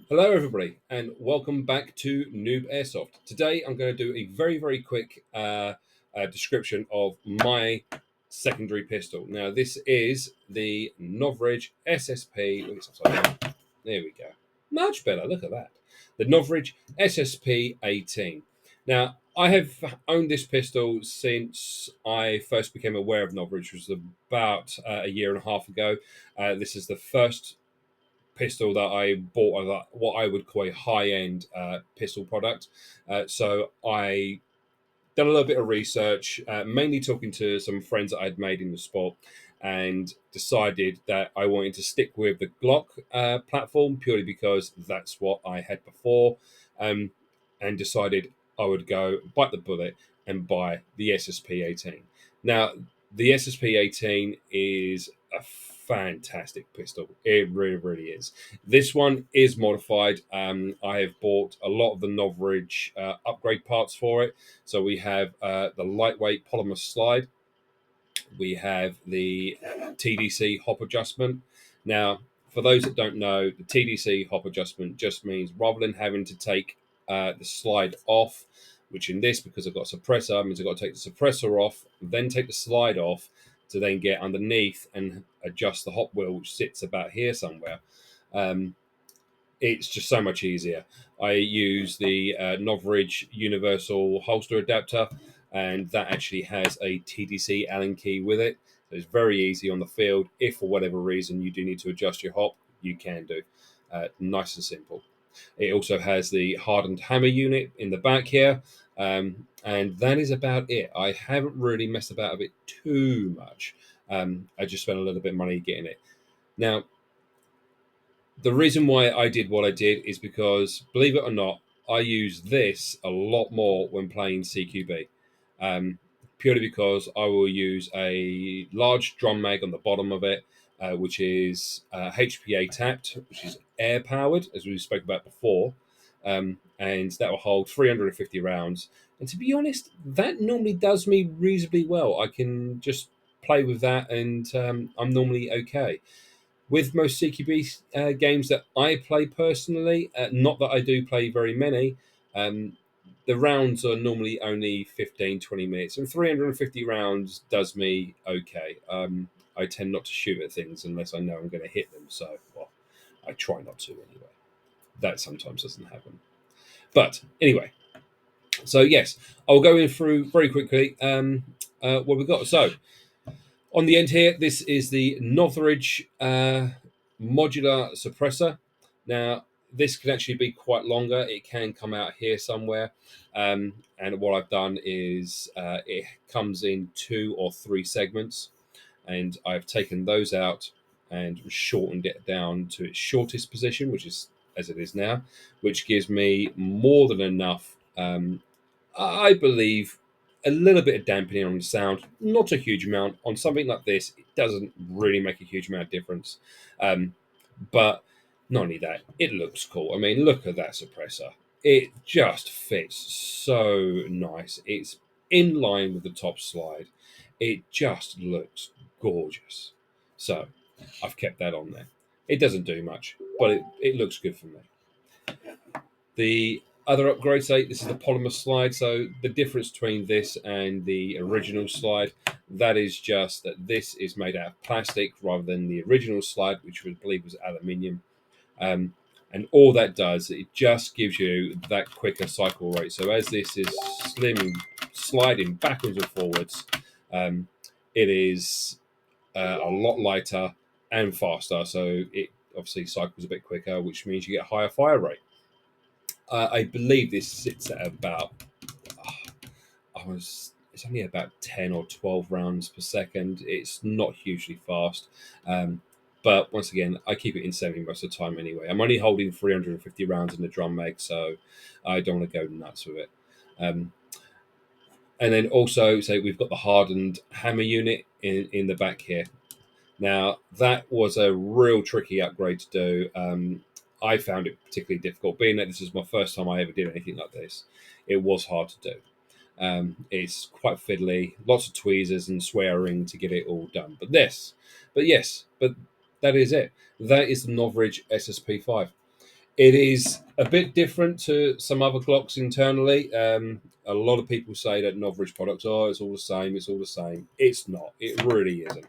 Hello everybody and welcome back to Noob Airsoft. Today I'm going to do a very quick description of my secondary pistol. Now this is the Novritsch SSP, there we go, much better, look at that. The Novritsch SSP-18. Now I have owned this pistol since I first became aware of Novritsch, which was about a year and a half ago. This is the first pistol that I bought, what I would call a high-end pistol product. So I done a little bit of research, mainly talking to some friends that I'd made in the sport, and decided that I wanted to stick with the Glock platform purely because that's what I had before, and decided I would go bite the bullet and buy the SSP-18. Now, the SSP-18 is a fantastic pistol. It really is. This one is modified. I have bought a lot of the Novritsch upgrade parts for it. So we have the lightweight polymer slide. We have the TDC hop adjustment. Now, for those that don't know, the TDC hop adjustment just means rather than having to take the slide off, which in this, because I've got a suppressor, means I've got to take the suppressor off, then take the slide off to then get underneath and adjust the hop wheel, which sits about here somewhere. It's just so much easier. I use the Novritsch universal holster adapter, and that actually has a TDC Allen key with it. So it's very easy on the field. If for whatever reason you do need to adjust your hop, you can do. Nice and simple. It also has the hardened hammer unit in the back here, and that is about it. I haven't really messed about with it too much. I just spent a little bit of money getting it. Now, the reason why I did what I did is because, believe it or not, I use this a lot more when playing CQB. Purely because I will use a large drum mag on the bottom of it, which is HPA tapped, which is air powered, as we spoke about before, and that will hold 350 rounds. And to be honest, that normally does me reasonably well. I can just play with that, and I'm normally okay. With most CQB games that I play personally, not that I do play very many, the rounds are normally only 15-20 minutes, and 350 rounds does me okay. I tend not to shoot at things unless I know I'm going to hit them, so well, I try not to anyway. That sometimes doesn't happen. But anyway, so yes, I'll go in through very quickly what we've got. So on the end here, this is the Novritsch modular suppressor. Now, this can actually be quite longer. It can come out here somewhere. And what I've done is it comes in 2 or 3 segments. And I've taken those out and shortened it down to its shortest position, which is as it is now, which gives me more than enough, I believe, a little bit of dampening on the sound, not a huge amount. On something like this, it doesn't really make a huge amount of difference. But not only that, it looks cool. I mean, look at that suppressor. It just fits so nice. It's in line with the top slide. It just looks gorgeous. So I've kept that on there. It doesn't do much, but it looks good for me. The other upgrades, this is the polymer slide. So the difference between this and the original slide, that is just that this is made out of plastic rather than the original slide, which I believe was aluminium. And all that does, it just gives you that quicker cycle rate. So as this is sliding backwards and forwards, it is a lot lighter and faster. So it obviously cycles a bit quicker, which means you get a higher fire rate. I believe this sits at about, it's only about 10 or 12 rounds per second. It's not hugely fast. But once again, I keep it in 70 most of the time anyway. I'm only holding 350 rounds in the drum mag, so I don't want to go nuts with it. And then also, we've got the hardened hammer unit in the back here. Now, that was a real tricky upgrade to do. I found it particularly difficult, being that this is my first time I ever did anything like this. It was hard to do. It's quite fiddly, lots of tweezers and swearing to get it all done. But that is it. That is the Novritsch SSP-5. It is a bit different to some other Glocks internally. A lot of people say that Novritsch products, it's all the same, it's all the same. It's not. It really isn't.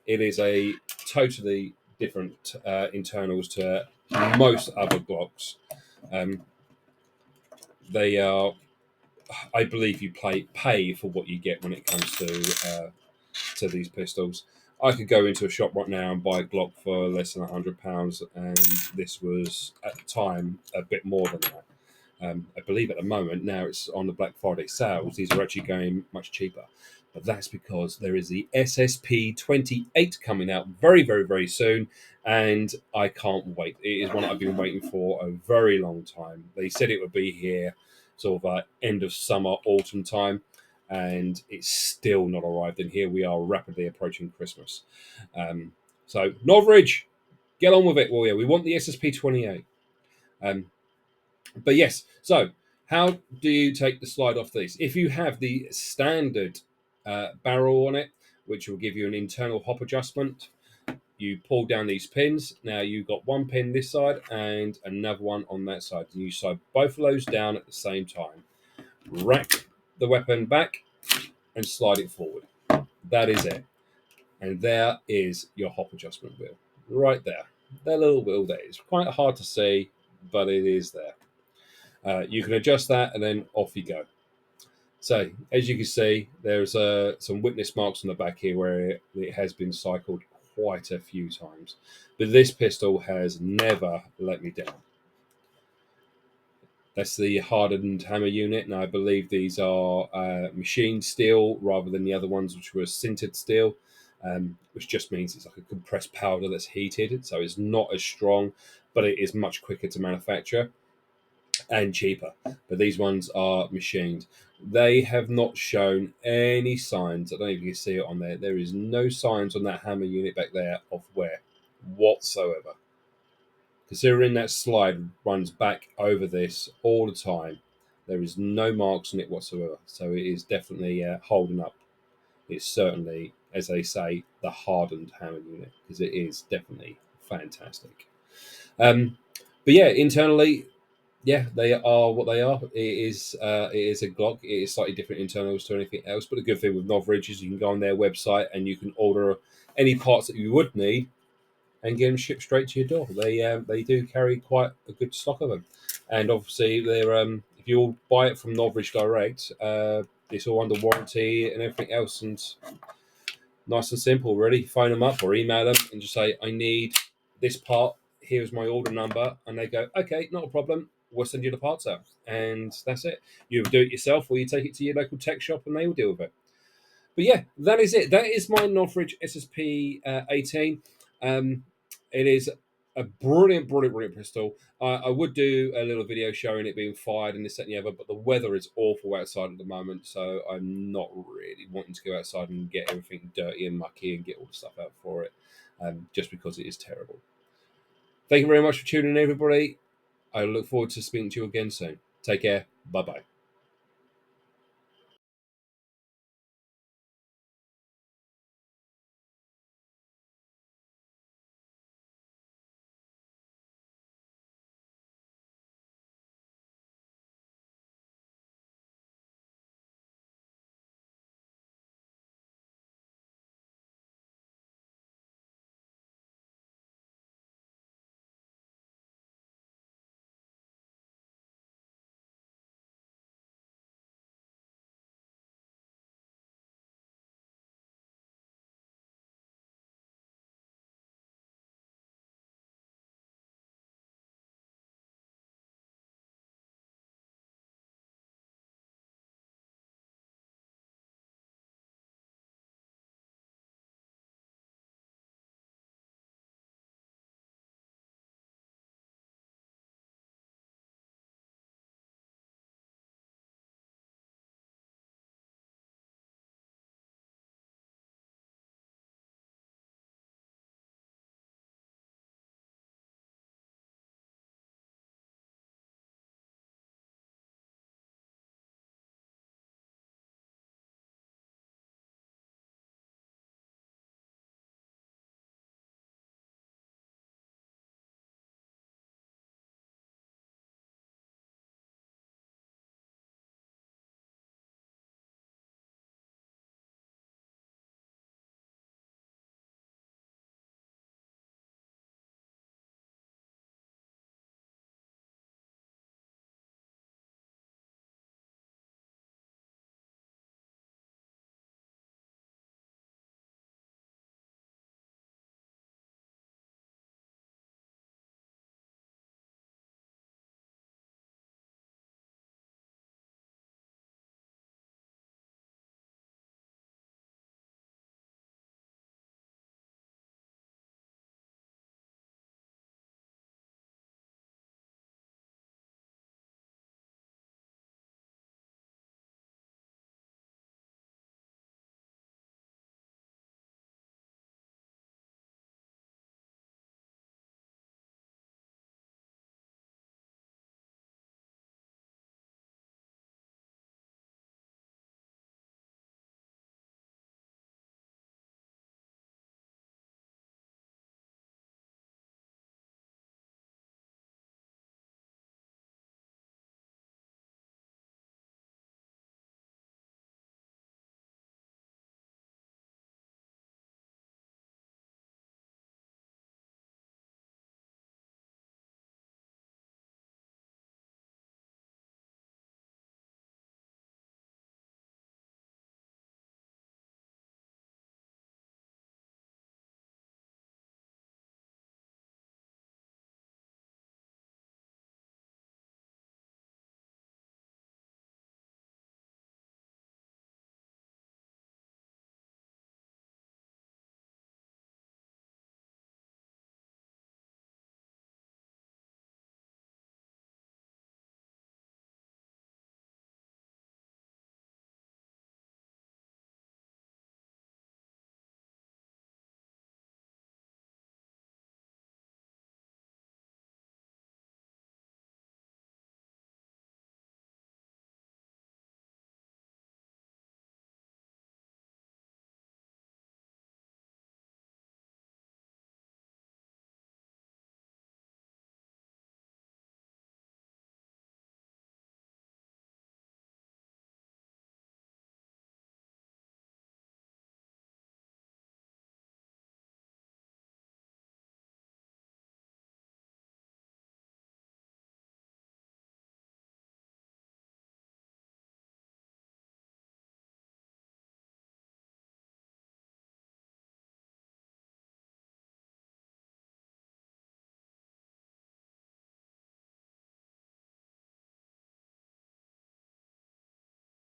It is a totally different internals to most other Glocks. They are, I believe, you pay for what you get when it comes to these pistols. I could go into a shop right now and buy a Glock for less than £100, and this was at the time a bit more than that. I believe at the moment now it's on the Black Friday sales. These are actually going much cheaper, but that's because there is the SSP-18 coming out very, very, very soon, and I can't wait. It is one I've been waiting for a very long time. They said it would be here sort of end of summer, autumn time, and it's still not arrived. And here we are, rapidly approaching Christmas. So Novritsch, get on with it, will you? We want the SSP-28. But yes, so how do you take the slide off these? If you have the standard barrel on it, which will give you an internal hop adjustment, you pull down these pins. Now you've got one pin this side and another one on that side. And you slide both of those down at the same time. Rack the weapon back and slide it forward. That is it. And there is your hop adjustment wheel. Right there. That little wheel there. It's quite hard to see, but it is there. You can adjust that and then off you go. So as you can see, there's some witness marks on the back here where it has been cycled quite a few times. But this pistol has never let me down. That's the hardened hammer unit, and I believe these are machined steel rather than the other ones, which were sintered steel, which just means it's like a compressed powder that's heated, so it's not as strong, but it is much quicker to manufacture and cheaper. But these ones are machined. They have not shown any signs. I don't know if you can see it on there. There is no signs on that hammer unit back there of wear whatsoever. Considering that slide runs back over this all the time, there is no marks on it whatsoever. So it is definitely holding up. It's certainly, as they say, the hardened hammer unit, because it is definitely fantastic. But yeah, internally, yeah, they are what they are. It is a Glock. It is slightly different internals to anything else. But the good thing with Novritsch is you can go on their website and you can order any parts that you would need and get them shipped straight to your door. They do carry quite a good stock of them, and obviously they're if you all buy it from Novritsch direct, it's all under warranty and everything else, and nice and simple. Really, phone them up or email them and just say, I need this part. Here's my order number, and they go, okay, not a problem. We'll send you the parts out, and that's it. You do it yourself, or you take it to your local tech shop, and they will deal with it. But yeah, that is it. That is my Novritsch SSP-18. It is a brilliant, brilliant, brilliant pistol. I would do a little video showing it being fired and this, that, and the other, but the weather is awful outside at the moment, so I'm not really wanting to go outside and get everything dirty and mucky and get all the stuff out for it, just because it is terrible. Thank you very much for tuning in, everybody. I look forward to speaking to you again soon. Take care. Bye-bye.